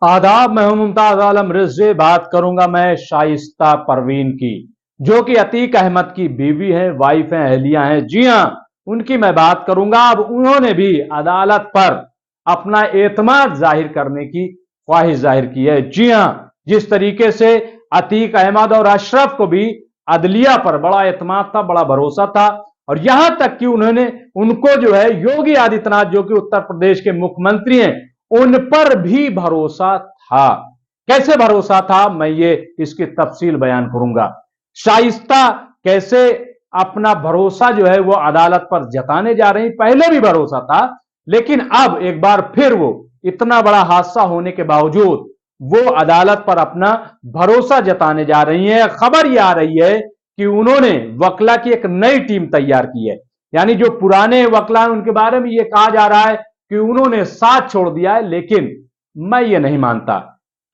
आदाब, मैं हूं मुमताज आलम रिजवी। बात करूंगा मैं शाइस्ता परवीन की, जो कि अतीक अहमद की बीवी है, वाइफ है, अहलिया है। जी हां, उनकी मैं बात करूंगा। अब उन्होंने भी अदालत पर अपना एतमाद जाहिर करने की ख्वाहिश जाहिर की है। जी हां, जिस तरीके से अतीक अहमद और अशरफ को भी अदलिया पर बड़ा एतमाद था, बड़ा भरोसा था, और यहां तक कि उन्होंने उनको जो है योगी आदित्यनाथ, जो कि उत्तर प्रदेश के मुख्यमंत्री हैं, उन पर भी भरोसा था। कैसे भरोसा था, मैं ये इसकी तफसील बयान करूंगा। शाइस्ता कैसे अपना भरोसा जो है वो अदालत पर जताने जा रही। पहले भी भरोसा था, लेकिन अब एक बार फिर वो इतना बड़ा हादसा होने के बावजूद वो अदालत पर अपना भरोसा जताने जा रही है। खबर यह आ रही है कि उन्होंने वकला की एक नई टीम तैयार की है। यानी जो पुराने वकला हैं उनके बारे में यह कहा जा रहा है कि उन्होंने साथ छोड़ दिया है, लेकिन मैं ये नहीं मानता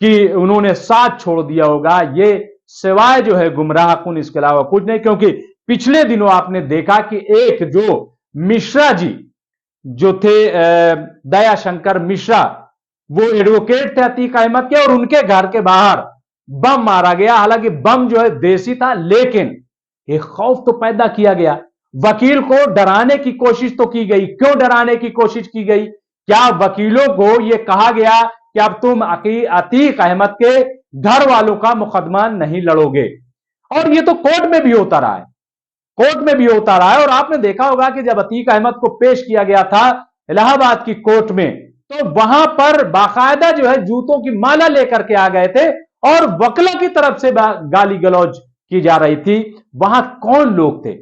कि उन्होंने साथ छोड़ दिया होगा। ये सिवाय जो है गुमराह कुन, इसके अलावा कुछ नहीं। क्योंकि पिछले दिनों आपने देखा कि एक जो मिश्रा जी जो थे, दया शंकर मिश्रा, वो एडवोकेट थे अतीक अहमद के, और उनके घर के बाहर बम मारा गया। हालांकि बम जो है देसी था, लेकिन एक खौफ तो पैदा किया गया। वकील को डराने की कोशिश तो की गई। क्यों डराने की कोशिश की गई? क्या वकीलों को यह कहा गया कि अब तुम अतीक अहमद के घर वालों का मुकदमा नहीं लड़ोगे? और यह तो कोर्ट में भी होता रहा है, कोर्ट में भी होता रहा है। और आपने देखा होगा कि जब अतीक अहमद को पेश किया गया था इलाहाबाद की कोर्ट में, तो वहां पर बाकायदा जो है जूतों की माला लेकर के आ गए थे, और वकला की तरफ से गाली गलौज की जा रही थी। वहां कौन लोग थे?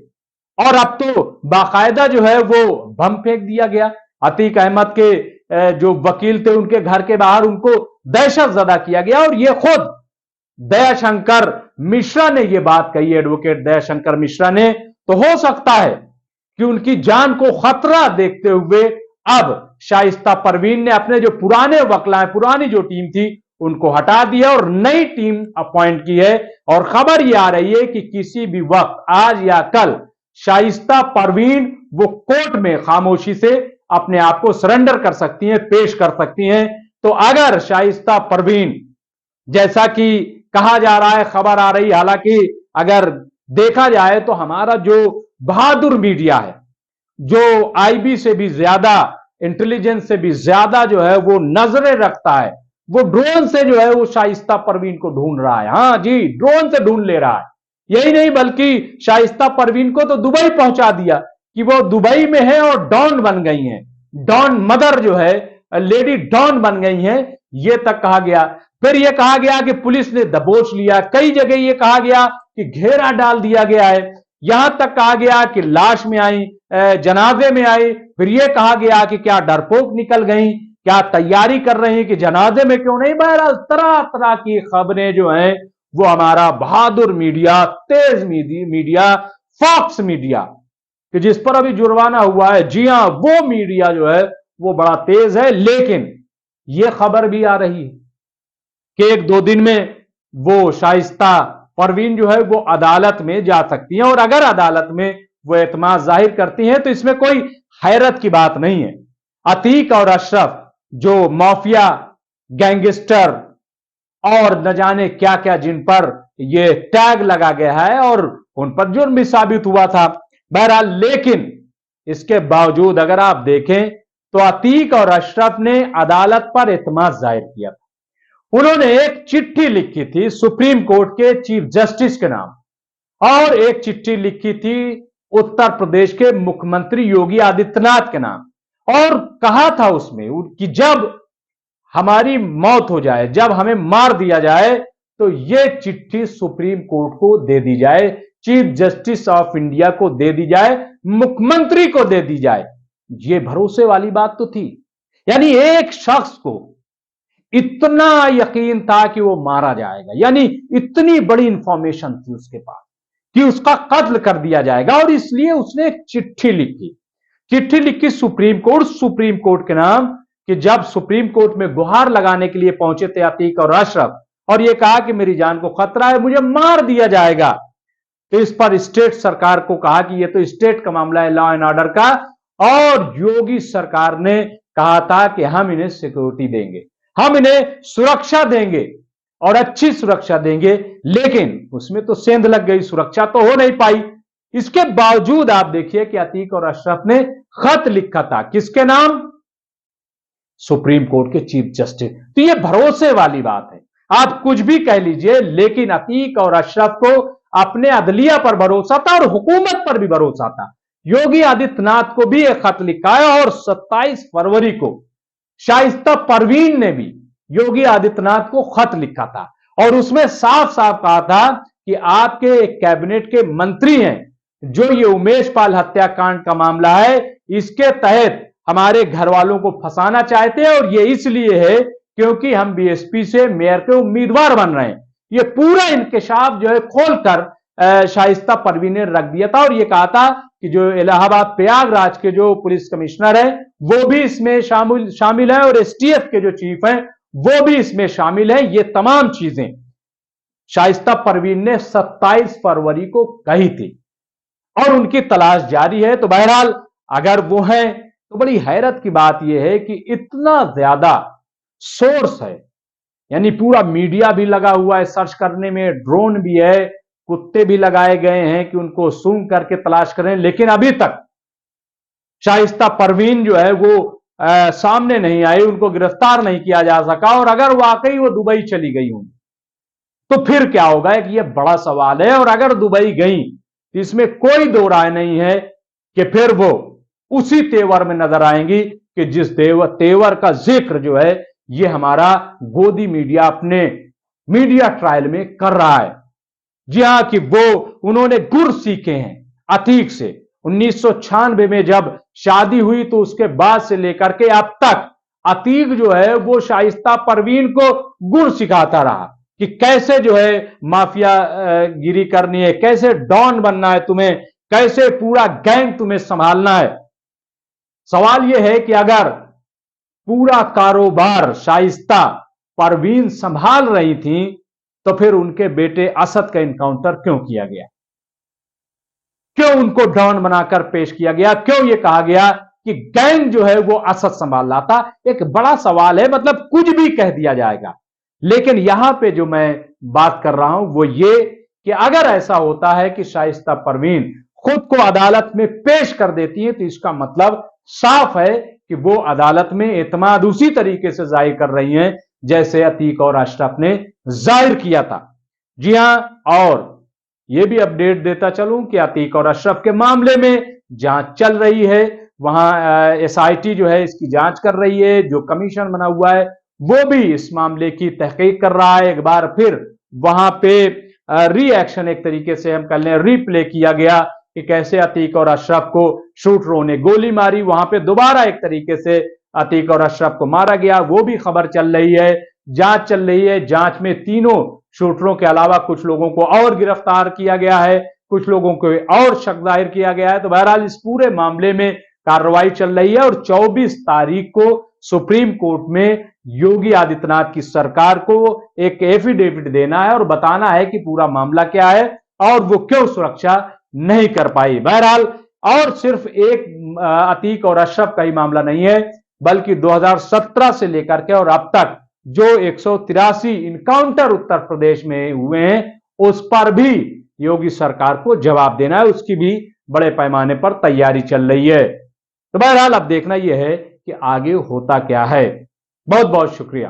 और अब तो बाकायदा जो है वो बम फेंक दिया गया। अतीक अहमद के जो वकील थे उनके घर के बाहर उनको दहशत जदा किया गया। और ये खुद दयाशंकर मिश्रा ने यह बात कही, एडवोकेट दयाशंकर मिश्रा ने। तो हो सकता है कि उनकी जान को खतरा देखते हुए अब शाइस्ता परवीन ने अपने जो पुराने वकला है, पुरानी जो टीम थी, उनको हटा दिया और नई टीम अपॉइंट की है। और खबर यह आ रही है कि किसी भी वक्त, आज या कल, शाइस्ता परवीन वो कोर्ट में खामोशी से अपने आप को सरेंडर कर सकती हैं, पेश कर सकती हैं। तो अगर शाइस्ता परवीन, जैसा कि कहा जा रहा है, खबर आ रही, हालांकि अगर देखा जाए तो हमारा जो बहादुर मीडिया है, जो आईबी से भी ज्यादा, इंटेलिजेंस से भी ज्यादा जो है वो नजरें रखता है, वो ड्रोन से जो है वो शाइस्ता परवीन को ढूंढ रहा है। हां जी, ड्रोन से ढूंढ ले रहा है। यही नहीं, बल्कि शाइस्ता परवीन को तो दुबई पहुंचा दिया कि वो दुबई में है और डॉन बन गई हैं। डॉन मदर जो है, लेडी डॉन बन गई हैं, ये तक कहा गया। फिर यह कहा गया कि पुलिस ने दबोच लिया। कई जगह यह कहा गया कि घेरा डाल दिया गया है। यहां तक कहा गया कि लाश में आई, जनाजे में आई। फिर यह कहा गया कि क्या डरपोक निकल गई, क्या तैयारी कर रही कि जनाजे में क्यों नहीं। बहरहाल तरह तरह की खबरें जो हैं वो हमारा बहादुर मीडिया, तेज मीडिया, फॉक्स मीडिया, कि जिस पर अभी जुर्माना हुआ है, जी हां, वो मीडिया जो है वो बड़ा तेज है। लेकिन यह खबर भी आ रही है कि एक दो दिन में वो शाइस्ता परवीन जो है वो अदालत में जा सकती हैं। और अगर अदालत में वो एतमाद जाहिर करती हैं तो इसमें कोई हैरत की बात नहीं है। अतीक और अशरफ जो माफिया, गैंगस्टर और न जाने क्या क्या, जिन पर यह टैग लगा गया है और उन पर जुर्म भी साबित हुआ था। बहरहाल, लेकिन इसके बावजूद अगर आप देखें तो अतीक और अशरफ ने अदालत पर एतमाद जाहिर किया था। उन्होंने एक चिट्ठी लिखी थी सुप्रीम कोर्ट के चीफ जस्टिस के नाम, और एक चिट्ठी लिखी थी उत्तर प्रदेश के मुख्यमंत्री योगी आदित्यनाथ के नाम। और कहा था उसमें कि जब हमारी मौत हो जाए, जब हमें मार दिया जाए, तो यह चिट्ठी सुप्रीम कोर्ट को दे दी जाए, चीफ जस्टिस ऑफ इंडिया को दे दी जाए, मुख्यमंत्री को दे दी जाए। यह भरोसे वाली बात तो थी। यानी एक शख्स को इतना यकीन था कि वो मारा जाएगा, यानी इतनी बड़ी इंफॉर्मेशन थी उसके पास कि उसका कत्ल कर दिया जाएगा। और इसलिए उसने एक चिट्ठी लिखी सुप्रीम कोर्ट के नाम, कि जब सुप्रीम कोर्ट में गुहार लगाने के लिए पहुंचे थे अतीक और अशरफ, और यह कहा कि मेरी जान को खतरा है, मुझे मार दिया जाएगा। तो इस पर स्टेट सरकार को कहा कि यह तो स्टेट का मामला है, लॉ एंड ऑर्डर का, और योगी सरकार ने कहा था कि हम इन्हें सिक्योरिटी देंगे, हम इन्हें सुरक्षा देंगे और अच्छी सुरक्षा देंगे, लेकिन उसमें तो सेंध लग गई, सुरक्षा तो हो नहीं पाई। इसके बावजूद आप देखिए कि अतीक और अशरफ ने खत लिखा था, किसके नाम? सुप्रीम कोर्ट के चीफ जस्टिस। तो यह भरोसे वाली बात है। आप कुछ भी कह लीजिए, लेकिन अतीक और अशरफ को अपने अदलिया पर भरोसा था और हुकूमत पर भी भरोसा था। योगी आदित्यनाथ को भी एक खत लिखा है और 27 फरवरी को शाइस्ता परवीन ने भी योगी आदित्यनाथ को खत लिखा था और उसमें साफ साफ कहा था कि आपके एक कैबिनेट के मंत्री हैं जो ये उमेश पाल हत्याकांड का मामला है, इसके तहत हमारे घर वालों को फंसाना चाहते हैं और ये इसलिए है क्योंकि हम बीएसपी से मेयर के उम्मीदवार बन रहे हैं। ये पूरा इंकशाफ जो है खोलकर शाइस्ता परवीन ने रख दिया था और ये कहा था कि जो इलाहाबाद प्रयागराज के जो पुलिस कमिश्नर है वो भी इसमें शामिल है और एसटीएफ के जो चीफ हैं वो भी इसमें शामिल है। ये तमाम चीजें शाइस्ता परवीन ने 27 फरवरी को कही थी और उनकी तलाश जारी है। तो बहरहाल अगर वो हैं तो बड़ी हैरत की बात यह है कि इतना ज्यादा सोर्स है, यानी पूरा मीडिया भी लगा हुआ है सर्च करने में, ड्रोन भी है, कुत्ते भी लगाए गए हैं कि उनको सूंघ करके तलाश करें, लेकिन अभी तक शाइस्ता परवीन जो है वो सामने नहीं आई, उनको गिरफ्तार नहीं किया जा सका। और अगर वाकई वो दुबई चली गई होंगी तो फिर क्या होगा, एक ये बड़ा सवाल है। और अगर दुबई गई तो इसमें कोई दो राय नहीं है कि फिर वो उसी तेवर में नजर आएंगी कि जिस तेवर का जिक्र जो है ये हमारा गोदी मीडिया अपने मीडिया ट्रायल में कर रहा है। जी हां, कि वो उन्होंने गुर सीखे हैं अतीक से। 1996 में जब शादी हुई तो उसके बाद से लेकर के अब तक अतीक जो है वो शाइस्ता परवीन को गुर सिखाता रहा कि कैसे जो है माफिया गिरी करनी है, कैसे डॉन बनना है तुम्हें, कैसे पूरा गैंग तुम्हें संभालना है। सवाल यह है कि अगर पूरा कारोबार शाइस्ता परवीन संभाल रही थी तो फिर उनके बेटे असद का इनकाउंटर क्यों किया गया, क्यों उनको डॉन बनाकर पेश किया गया, क्यों यह कहा गया कि गैंग जो है वो असद संभाल रहा था। एक बड़ा सवाल है, मतलब कुछ भी कह दिया जाएगा। लेकिन यहां पे जो मैं बात कर रहा हूं वो ये कि अगर ऐसा होता है कि शाइस्ता परवीन खुद को अदालत में पेश कर देती है तो इसका मतलब साफ है कि वो अदालत में एतमाद उसी तरीके से जाहिर कर रही हैं जैसे अतीक और अशरफ ने जाहिर किया था। जी हां, और यह भी अपडेट देता चलूं कि अतीक और अशरफ के मामले में जांच चल रही है। वहां एसआईटी जो है इसकी जांच कर रही है, जो कमीशन बना हुआ है वो भी इस मामले की तहकीक कर रहा है। एक बार फिर वहां पे रिएक्शन एक तरीके से हम कह लें रिप्ले किया गया कि कैसे अतीक और अशरफ को शूटरों ने गोली मारी, वहां पे दोबारा एक तरीके से अतीक और अशरफ को मारा गया, वो भी खबर चल रही है, जांच चल रही है। जांच में तीनों शूटरों के अलावा कुछ लोगों को और गिरफ्तार किया गया है, कुछ लोगों को और शक जाहिर किया गया है। तो बहरहाल इस पूरे मामले में कार्रवाई चल रही है और 24 तारीख को सुप्रीम कोर्ट में योगी आदित्यनाथ की सरकार को एक एफिडेविट देना है और बताना है कि पूरा मामला क्या है और वो क्यों सुरक्षा नहीं कर पाई। बहरहाल और सिर्फ एक अतीक और अशरफ का ही मामला नहीं है, बल्कि 2017 से लेकर के और अब तक जो 183 इनकाउंटर उत्तर प्रदेश में हुए हैं उस पर भी योगी सरकार को जवाब देना है, उसकी भी बड़े पैमाने पर तैयारी चल रही है। तो बहरहाल अब देखना यह है कि आगे होता क्या है। बहुत बहुत शुक्रिया।